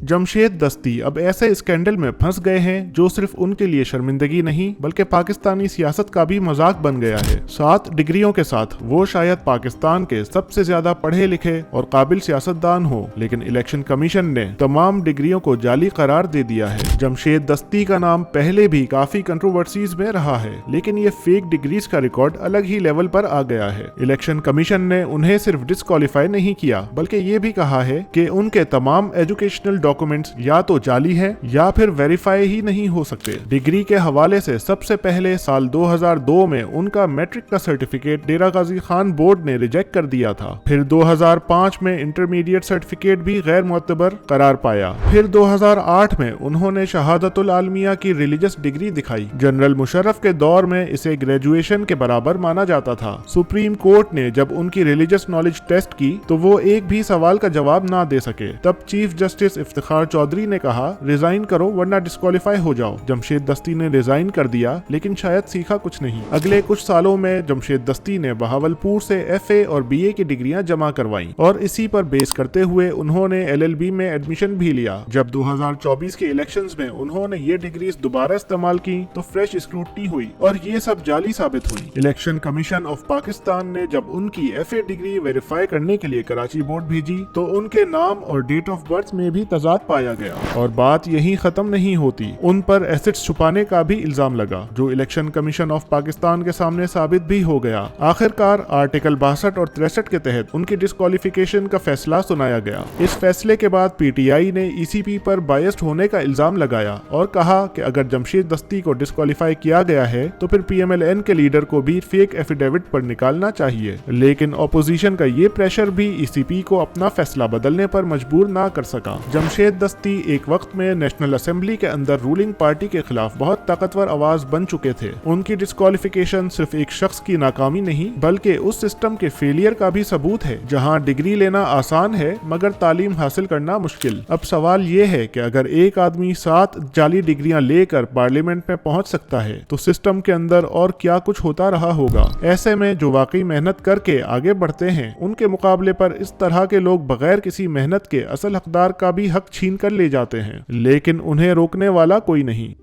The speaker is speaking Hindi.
जमशेद दस्ती अब ऐसे स्कैंडल में फंस गए हैं जो सिर्फ उनके लिए शर्मिंदगी नहीं बल्कि पाकिस्तानी सियासत का भी मजाक बन गया है। 7 डिग्रियों के साथ वो शायद पाकिस्तान के सबसे ज्यादा पढ़े लिखे और काबिल सियासतदान हो, लेकिन इलेक्शन कमीशन ने तमाम डिग्रियों को जाली करार दे दिया है। जमशेद दस्ती का नाम पहले भी काफी कंट्रोवर्सीज में रहा है, लेकिन ये फेक डिग्रीज का रिकॉर्ड अलग ही लेवल पर आ गया है। इलेक्शन कमीशन ने उन्हें सिर्फ डिस्क्वालीफाई नहीं किया बल्कि ये भी कहा है कि उनके तमाम एजुकेशनल डॉक्यूमेंट्स या तो जाली हैं या फिर वेरीफाई ही नहीं हो सकते। डिग्री के हवाले से सबसे पहले साल 2002 में उनका मैट्रिक का सर्टिफिकेट डेरा गाजी खान बोर्ड ने रिजेक्ट कर दिया था। फिर 2005 में इंटरमीडिएट सर्टिफिकेट भी गैर मुअतबर करार पाया। फिर 2008 में उन्होंने शहादतुल आलमिया की रिलीजियस डिग्री दिखाई। जनरल मुशर्रफ के दौर में इसे ग्रेजुएशन के बराबर माना जाता था। सुप्रीम कोर्ट ने जब उनकी रिलीजियस नॉलेज टेस्ट की तो वो एक भी सवाल का जवाब ना दे सके। तब चीफ जस्टिस इफ्तिखार चौधरी ने कहा, रिजाइन करो वरना डिस्क्वालीफाई हो जाओ। जमशेद दस्ती ने रिजाइन कर दिया, लेकिन शायद सीखा कुछ नहीं। अगले कुछ सालों में जमशेद दस्ती ने बहावलपुर से FA और BA की डिग्रियां जमा करवाईं और इसी पर बेस करते हुए उन्होंने LLB में एडमिशन भी लिया। जब 2024 के इलेक्शंस में उन्होंने ये डिग्रीज दोबारा इस्तेमाल की तो फ्रेश स्क्रूटनी हुई और ये सब जाली साबित हुई। इलेक्शन कमीशन ऑफ पाकिस्तान ने जब उनकी FA डिग्री वेरीफाई करने के लिए कराची बोर्ड भेजी तो उनके नाम और डेट ऑफ बर्थ में भी तजाद पाया गया। और बात यहीं खत्म नहीं होती, उन पर एसेट्स छुपाने का भी इल्जाम लगा, जो इलेक्शन कमीशन ऑफ पाकिस्तान के सामने साबित भी हो गया। आखिरकार आर्टिकल 62 और 63 के तहत उनकी डिस्क्वालिफिकेशन का फैसला सुनाया गया। इस फैसले के बाद PTI ने ECP पर बायस्ड होने का इल्जाम लगाया और कहा कि अगर जमशेद दस्ती को डिस्क्वालीफाई किया गया है तो फिर PMLN के लीडर को भी फेक एफिडेविट पर निकालना चाहिए। लेकिन ऑपोजिशन का ये प्रेशर भी ECP को अपना फैसला बदलने पर मजबूर ना कर सका। जमशेद दस्ती एक वक्त में नेशनल असेंबली के अंदर रूलिंग पार्टी के खिलाफ बहुत ताकतवर आवाज बन चुके थे। उनकी डिस्क्वालिफिकेशन सिर्फ एक शख्स की नाकामी नहीं बल्कि उस सिस्टम के फेलियर का भी सबूत है जहां डिग्री लेना आसान है मगर तालीम हासिल करना मुश्किल। अब सवाल ये है कि अगर एक आदमी 7 जाली डिग्रियां लेकर पार्लियामेंट में पहुंच सकता है तो सिस्टम के अंदर और क्या कुछ होता रहा होगा। ऐसे में जो वाकई मेहनत करके आगे बढ़ते हैं उनके मुकाबले पर इस तरह के लोग बगैर किसी मेहनत के असल हकदार का भी हक छीन कर ले जाते हैं, लेकिन उन्हें रोकने वाला कोई नहीं।